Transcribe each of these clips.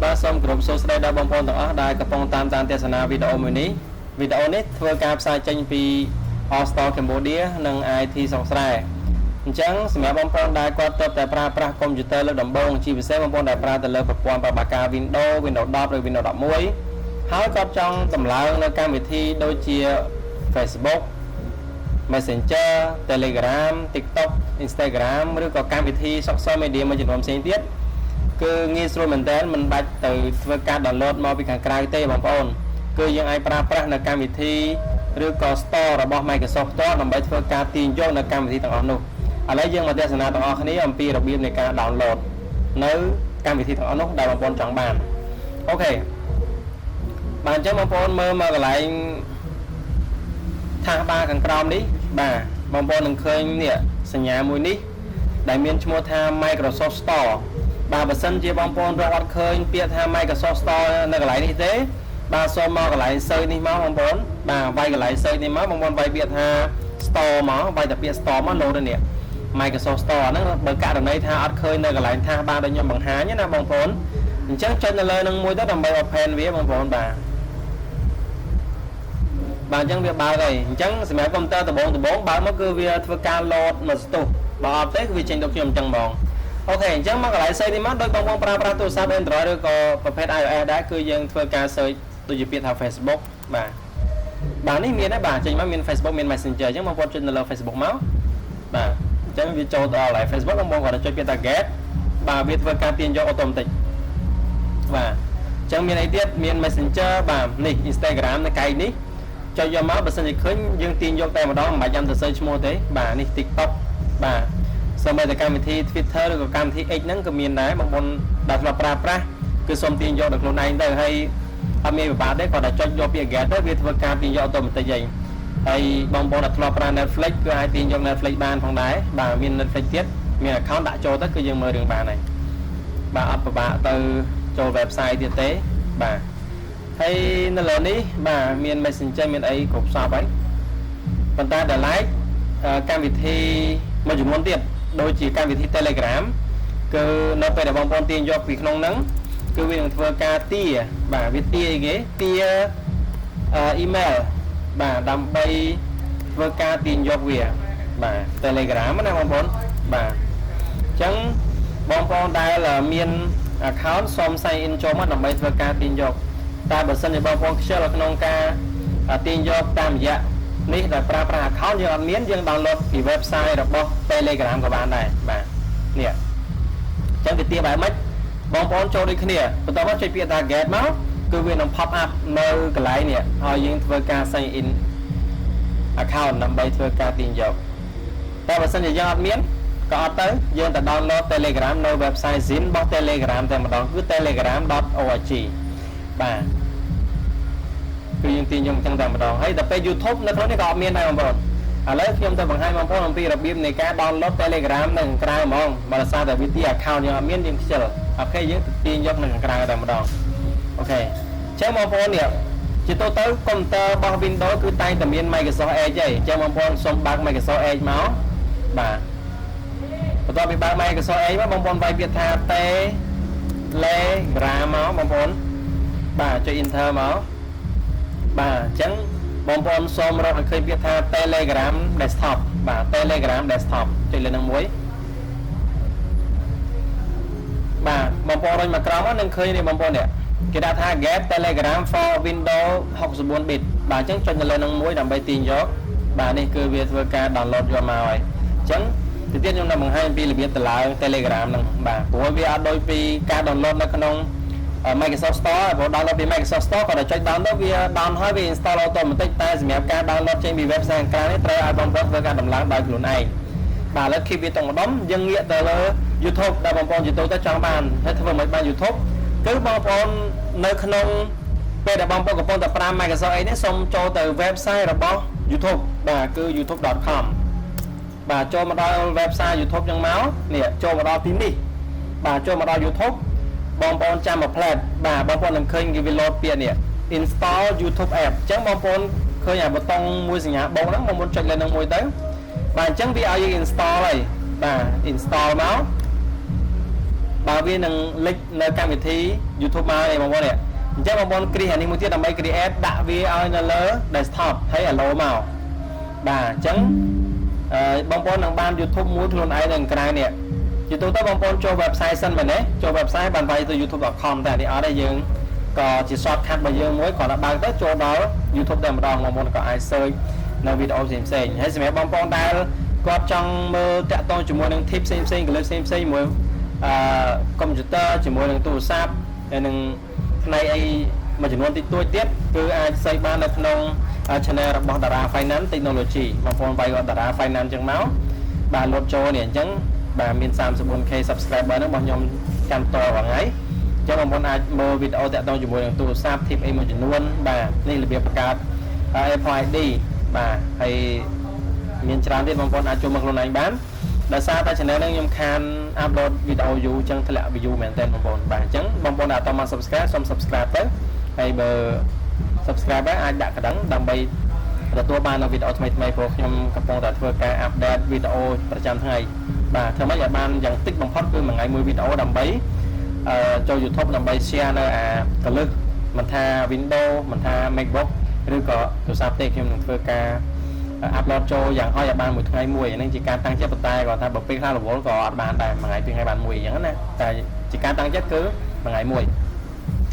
បាទសូមគោរពសួស្តីដល់បងប្អូនទាំងអស់ដែលកំពុងតាមដានទស្សនាវីដេអូមួយនេះវីដេអូនេះធ្វើការផ្សាយចេញពី All Star Cambodia និង IT ស្រុកស្រែអញ្ចឹងសម្រាប់បងប្អូនដែលគាត់ទៅតែប្រើប្រាស់កុំព្យូទ័រលើដំបូងជាពិសេសបងប្អូនដែលប្រើទៅលើប្រព័ន្ធប្រតិបត្តិការ Windows 10 ឬ Windows 11ហើយគាត់ចង់តម្លើងនៅកម្មវិធីដូចជា Facebook Messenger Telegram TikTok Instagram ឬក៏កម្មវិធី Social Media មួយចំនួនផ្សេងទៀតគឺងាយស្រួលមែនទែនមិនបាច់ទៅធ្វើការ download មកពីខាងក្រៅទេបងប្អូនគឺយើងអាចប្រើប្រាស់នៅកម្មវិធីឬក៏ Store របស់ Microsoft Store ដើម្បីធ្វើការទាញយកនៅកម្មវិធីទាំងអស់នោះឥឡូវយើងមកទស្សនាទាំងអស់គ្នាអំពីរបៀបនៃការ download នៅកម្មវិធីទាំងអស់នោះដែលបងប្អូនចង់បានអូខេបាទអញ្ចឹងបងប្អូនមើលមកកន្លែងថាសបាខាងក្រោមនេះបាទបងប្អូននឹងឃើញនេះសញ្ញាមួយនេះដែលមានឈ្មោះថា Microsoft Store បាទបើសិនជាបងប្អូនរកអត់ឃើញពាក្យថា Microsoft Store នៅកន្លែងនេះទេបាទសូមមកកន្លែង search នេះមកបងប្អូនបាទវាយកន្លែង search នេះមកបងប្អូនវាយពាក្យថា Store មកវាយតែពាក្យ Store មកលោតនេះ Microsoft Store ហ្នឹងបើករណីថាអត់ឃើញនៅកន្លែងថាសបានដូចខ្ញុំបង្ហាញណាបងប្អូនអញ្ចឹងចុចនៅលើនឹងមួយទៅដើម្បី open វាបងប្អូនបាទអញ្ចឹងវាបើកហើយអញ្ចឹងសម្រាប់កុំព្យូទ័រដំបូងបើកមកគឺវាធ្វើការ load មកស្ទុះបើអត់ទេគឺវាចេញទៅខ្ញុំអញ្ចឹងហ្មងអូខេអញ្ចឹងមកកន្លែង search នេះមកដោយបងប្អូនប្រើប្រាស់ទូរស័ព្ទ Android ឬក៏ប្រភេទ iOS ដែរគឺយើងធ្វើការ search ដូចជាពាក្យថា Facebook បាទនេះមានដែរបាទចេញមកមាន Facebook មាន Messenger អញ្ចឹងបងប្អូនចុចនៅលើ Facebook មកបាទអញ្ចឹងវាចូលដល់ហើយ Facebook បងប្អូនគាត់ចុចពាក្យថា get បាទវាធ្វើការទាញយក automatic បាទអញ្ចឹងមានអីទៀតមាន Messenger បាទនេះ Instagram នៅកែងនេះចុចយកមកបើសិនជាឃើញយើងទាញយកតែម្ដងមិនបាច់ចាំទៅ search ឈ្មោះទេបាទនេះ TikTok បាទសូម្បីតែកម្មវិធី Twitter ឬក៏កម្មវិធី X ហ្នឹងក៏មានដែរបងប្អូនដែលធ្លាប់ប្រើប្រាស់គឺសូមទាញយកដល់ខ្លួនឯងទៅហើយអត់មានពិបាកទេគាត់តែចុចយកពាក្យ get ទៅវាធ្វើការទាញយក automatic ហើយបងប្អូនដែលធ្លាប់ប្រើ Netflix គឺអាចទាញយក Netflix បានផងដែរបាទមាន Netflix ទៀតមាន account ដាក់ចូលទៅគឺយើងមើលរឿងបានហើយបាទអត់ពិបាកទៅចូល website ទៀតទេបាទហើយនៅលើនេះបាទមាន Messenger មានអីគ្រប់សពហើយប៉ុន្តែដល់ like កម្មវិធីមួយចំនួនទៀតដូចជាកម្មវិធី Telegram គឺនៅពេលដែលបងប្អូនទាញយកពីក្នុងហ្នឹងគឺវានឹងធ្វើការទាបាទវាទាអីគេទាemail បាទដើម្បីធ្វើការទាញយកវាបាទ Telegram ណាបងប្អូនបាទអញ្ចឹងបងប្អូនដែលមាន account សូម sign in ចូលមកដើម្បីធ្វើការទាញយកតែបើសិនជាបងប្អូនខ្ជិលក្នុងការទាញយកតាមរយៈនេះដែលប្រើប្រាស់ account យើងអត់មានយើង download ពី website របស់ Telegram ក៏បានដែរបាទនេះអញ្ចឹងវាទាបែបម៉េចបងប្អូនចូលដូចគ្នាបន្ទាប់មកចុចពាក្យថា get មកគឺវានឹង pop up នៅកន្លែងនេះឲ្យយើងធ្វើការ sign in account ដើម្បីធ្វើការទាញយកតែបើសិនជាយើងអត់មានក៏អត់ទៅយើងទៅ download Telegram នៅ website Zin របស់ Telegram តែម្ដងគឺ telegram.org បាទគឺយើងទាញយកអញ្ចឹងតែម្ដងហើយដល់ពេល YouTube នៅក្នុងនេះក៏អត់មានដែរបងប្អូនឥឡូវខ្ញុំទៅបង្ហាញបងប្អូនអំពីរបៀបនៃការ download Telegram នៅខាងក្រៅហ្មងបើដោយសារតែវាទី account យើងអត់មានយើងខ្ជិលអូខេយើងទាញយកនៅខាងក្រៅតែម្ដងអូខេអញ្ចឹងបងប្អូននេះជាទូទៅកុំព្យូទ័ររបស់ Windows គឺតែងតែមាន Microsoft Edge ឯងអញ្ចឹងបងប្អូនសូមបើក Microsoft Edge មកបាទបន្ទាប់ពីបើក Microsoft Edge មកបងប្អូនវាយពាក្យថា Telegram មកបងប្អូនបាទចុច Enter មកបាទអញ្ចឹងបងប្អូនសូមរកឲ្យឃើញពាក្យថា Telegram Desktop បាទ Telegram Desktop ចុចលើនឹងមួយបាទបងប្អូនរុញមកក្រោមនឹងឃើញនេះបងប្អូននេះគេដាក់ថា Get Telegram for Windows 64 bit បាទអញ្ចឹងចុចនៅលើនឹងមួយដើម្បីទាញយកបាទនេះគឺវាធ្វើការ download យកមកហើយអញ្ចឹងទីទៀតខ្ញុំនឹងបង្ហាញអំពីរបៀបតម្លើង Telegram ហ្នឹងបាទព្រោះវាអត់ដូចពីការ download នៅក្នុងMicrosoft Store បើ download ពី Microsoft Store គាត់តែចុច download វា down ហើយវា install automatic តែសម្រាប់ការ download ចេញពី website ខាងក្រៅនេះត្រូវឲ្យបងប្អូនធ្វើការដំឡើងដោយខ្លួនឯងបាទឥឡូវ keep វាតុងម្ដុំយើងងាកទៅលើ YouTube ដែលបងប្អូនជាទូទៅចង់បានហើយធ្វើមិនបាន YouTube គឺបងប្អូននៅក្នុងពេលដែលបងប្អូនកំពុងតែប្រើ Microsoft អីនេះសូមចូលទៅ website របស់ YouTube បាទគឺ youtube.com បាទចូលមកដល់ website YouTube ចឹងមកនេះចូលមកដល់ទីនេះបាទចូលមកដល់ YouTubeបងប្អូនចាំមកផ្លែតបាទបងប្អូននឹងឃើញគេវា load ពាក្យនេះ install YouTube app អញ្ចឹងបងប្អូនឃើញអាប៊ូតុងមួយសញ្ញាបូកហ្នឹងបងប្អូនចុចលើនឹងមួយទៅបាទអញ្ចឹងវាឲ្យយើង install ហើយបាទ install មក បើវានឹងលេចនៅកម្មវិធី YouTube មកនេះបងប្អូននេះអញ្ចឹងបងប្អូនគ្រីសអានេះមួយទៀតដើម្បី create ដាក់វាឲ្យនៅលើ desktop ហើយ allow មកបាទអញ្ចឹងបងប្អូននឹងបាន YouTube មួយខ្លួនឯងនៅក្រៅនេះជាទូទៅបងប្អូនចូល website សិនមែនទេចូល website បានវាយទៅ youtube.com តែនេះអត់ទេយើងក៏ជា shortcut របស់យើងមួយគាត់បើកទៅចូលដល់ YouTube តែម្ដងបងប្អូនក៏អាច search នៅវីដេអូផ្សេងៗហើយសម្រាប់បងប្អូនដែលគាត់ចង់មើលតាក់ទងជាមួយនឹង tip ផ្សេងៗ clip ផ្សេងៗជាមួយកុំព្យូទ័រជាមួយនឹងទូរស័ព្ទហើយនឹងផ្នែកអីមួយចំនួនតិចតួចទៀតគឺអាចសេចបាននៅក្នុង channel របស់ Dara Finance Technology បងប្អូនវាយ Dara Finance ចឹងមកបាទលោតចូលនេះអញ្ចឹងបាទមាន 34k subscriber ហ្នឹងរបស់ខ្ញុំកាន់តរាល់ថ្ងៃអញ្ចឹងបងប្អូនអាចមើលវីដេអូតាក់ទងជាមួយនឹងទូរស័ព្ទ tip អីមួយចំនួនបាទនេះរបៀបបង្កើត Apple ID បាទហើយមានច្រើនទៀតបងប្អូនអាចចូលមកខ្លួនឯងបានដោយសារតែ channel នេះខ្ញុំខាន upload វីដេអូយូរអញ្ចឹងធ្លាក់ view មែនតើបងប្អូនបាទអញ្ចឹងបងប្អូនដែលអត់តមក subscribe សូម subscribe ទៅហើយបើ subscribe ហើយអាចដាក់កណ្ដឹងដើម្បីទទួលបាននូវវីដេអូថ្មីៗព្រោះខ្ញុំកំពុងតែធ្វើការ update វីដេអូប្រចាំថ្ងៃបាទធ្វើម៉េចឲ្យបានយ៉ាងតិចបំផុតគឺមួយថ្ងៃមួយវីដេអូដើម្បីចូល YouTube ដើម្បី share នៅកលឹះមិនថា Windows មិនថា MacBook ឬក៏ទូរស័ព្ទទេខ្ញុំនឹងធ្វើការupload ចូលយ៉ាងហោចឲ្យបានមួយថ្ងៃមួយអានេះជាការតាំងចិត្តប៉ុន្តែគាត់ថាបើពេលខ្លះរវល់ក៏អត់បានដែរមួយថ្ងៃពីរថ្ងៃបានមួយអញ្ចឹងណាតែជាការតាំងចិត្តគឺមួយថ្ងៃមួយ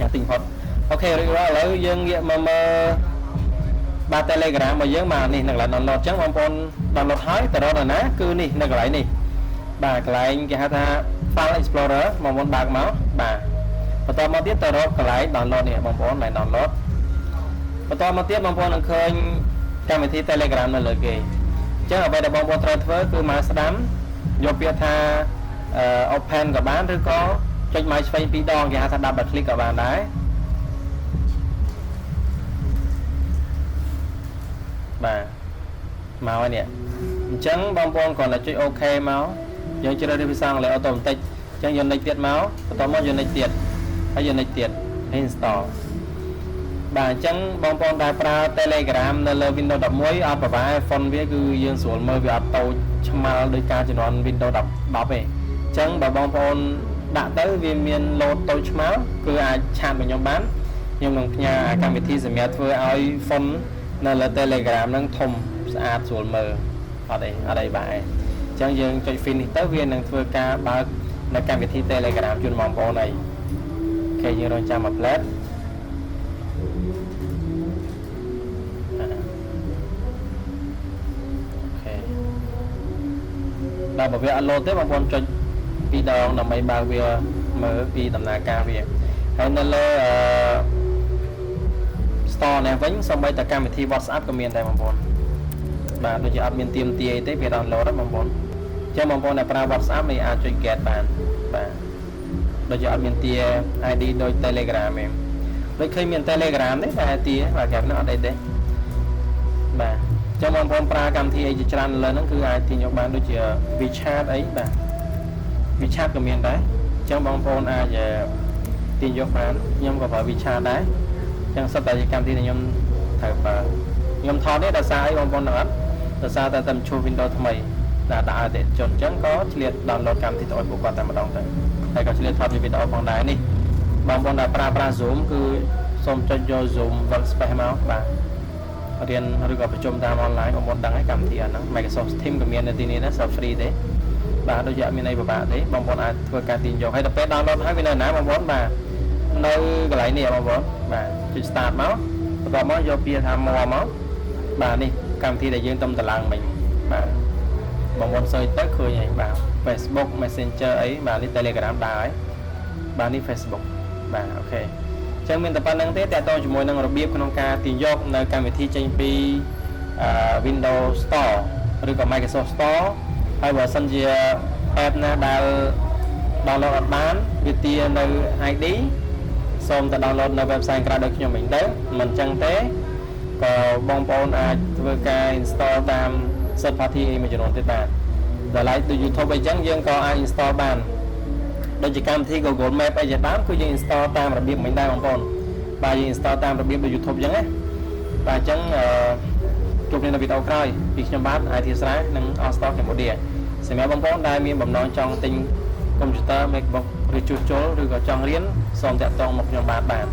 យ៉ាងតិចបំផុតអូខេរួចរាល់ឥឡូវយើងងាកមកមើលបាទ Telegram របស់យើងមកនេះនៅកន្លែង download អញ្ចឹងបងប្អូន download ហើយទៅរកណាគឺនេះនៅកន្លែងនេះបាទកន្លែងគេហៅថា File Explorer បងប្អូនបើកមកបាទបន្តមកទៀតទៅរកកន្លែង download នេះបងប្អូន download បន្តមកទៀតបងប្អូននឹងឃើញកម្មវិធី Telegram នៅលើគេអញ្ចឹងអ្វីដែលបងប្អូនត្រូវធ្វើគឺមកស្ដាំយកពាក្យថា open ក៏បានឬក៏ចុចមកឆ្វេង2ដងគេហៅថា double click ក៏បានដែរបាទមកហើយនេះអញ្ចឹងបងប្អូនគ្រាន់តែចុច OK មកយើងជ្រើសរើសភាសាអង់គ្លេសអូតូម៉ាទិកអញ្ចឹងយក next ទៀតមកបន្តមកយក next ទៀតហើយយក next ទៀត install បាទអញ្ចឹងបងប្អូនដែលប្រើ Telegram នៅលើ Windows 11 អត់ប្រហែល font វាគឺយើងស្រួលមើលវាអត់តូចឆ្មាល់ដោយការជំនាន់ Windows 10ទេអញ្ចឹងបើបងប្អូនដាក់ទៅវាមាន load តូចឆ្មាល់គឺអាចឆាតមកខ្ញុំបានខ្ញុំនឹងផ្ញើកម្មវិធីសម្រាប់ធ្វើឲ្យ font នៅលើ Telegram ហ្នឹងធំស្អាតស្រួលមើលអត់អីបាទអញ្ចឹងយើងចុច finish ទៅវានឹងធ្វើការបើកនៅកម្មវិធី Telegram ជូនបងប្អូនហើយអូខេយើងរងចាំមួយផ្លែតដល់បើវាអត់លោតទេបងប្អូនចុច2ដងដើម្បីបើកវាមើលពីដំណើរការវាហើយនៅលើstore នេះវិញសូម្បីតែកម្មវិធី WhatsApp ក៏មានដែរបងប្អូនបាទដូចជាអត់មានទៀមទាអីទេវា download ហ្នឹងបងប្អូនអញ្ចឹងបងប្អូនដែលប្រើ WhatsApp នេះអាចចុច get បានបាទដូចជាអត់មានទា ID ដូច Telegram ទេដូចឃើញមាន Telegram ទេតែទាបាទគេហ្នឹងអត់អីទេបាទចឹងបងប្អូនប្រើកម្មវិធីអីជាច្រើនលើហ្នឹងគឺអាចទាញយកបានដូចជា WeChat អីបាទ WeChat ក៏មានដែរចឹងបងប្អូនអាចទាញយកបានខ្ញុំក៏ប្រើ WeChat ដែរចឹងសិតតែជាកម្មវិធីដែលខ្ញុំត្រូវប្រើខ្ញុំថតនេះដោយសារអីបងប្អូនអត់ដោយសារតែតែឈ្មោះ Windows ថ្មីដាក់អតិថិជនចឹងក៏ឆ្លៀត download កម្មវិធីទៅឲ្យពួកគាត់តែម្ដងទៅហើយក៏ឆ្លៀតថតវីដេអូផងដែរនេះបងប្អូនដែលប្រើ Zoom គឺសូមចុចយក Zoom Workspace មកបាទរៀនឬក៏ប្រជុំតាមអនឡាញបងប្អូនដឹងហើយកម្មវិធីអាហ្នឹង Microsoft Teams ក៏មាននៅទីនេះដែរ soft free ទេបាទដូចជាអត់មានអីពិបាកទេបងប្អូនអាចធ្វើការទាញយកហើយដល់ពេល download ហើយវានៅណាបងប្អូនបាទនៅកន្លែងនេះបងប្អូនបាទចុច start មកបន្ទាប់មកយកពាក្យថា more មកបាទនេះកម្មវិធីដែលយើងទំតម្លើងមិញបាទបងប្អូន search ទៅឃើញហើយបាទ Facebook Messenger អីបាទនេះ Telegram ដែរហើយបាទនេះ Facebook បាទអូខេចឹងមានតែប៉ុណ្្នឹងទេតើតើជាមួយនឹងរបៀបក្នុងការទាញយកនៅកម្មវិធីចេញពី Windows Store ឬក៏ Microsoft Store ហើយបើសិនជា app ណាដែល download អត់បានវាទានៅ ID សូមតែ download នៅ website ក្រៅដូចខ្ញុំវិញទៅមិនចឹងទេក៏បងប្អូនអាចធ្វើការ install តាម third party មួយចំនួនទៀតបានដល់ឡែកដូច YouTube អីចឹងយើងក៏អាច install បានដូចជាកម្មវិធី Google Map អីជាដើមគឺយើង install តាមរបៀបមិញដែរបងប្អូនបាទយើង install តាមរបៀបដូច YouTube ចឹងណាបាទអញ្ចឹងជួបគ្នានៅវីដេអូក្រោយពីខ្ញុំបាទ IT ស្រែនិង All Store Cambodia សម្រាប់បងប្អូនដែលមានបំណងចង់ទិញកុំព្យូទ័រ MacBook ឬជួសជុលឬក៏ចង់រៀនសូមតាក់ទងមកខ្ញុំបាន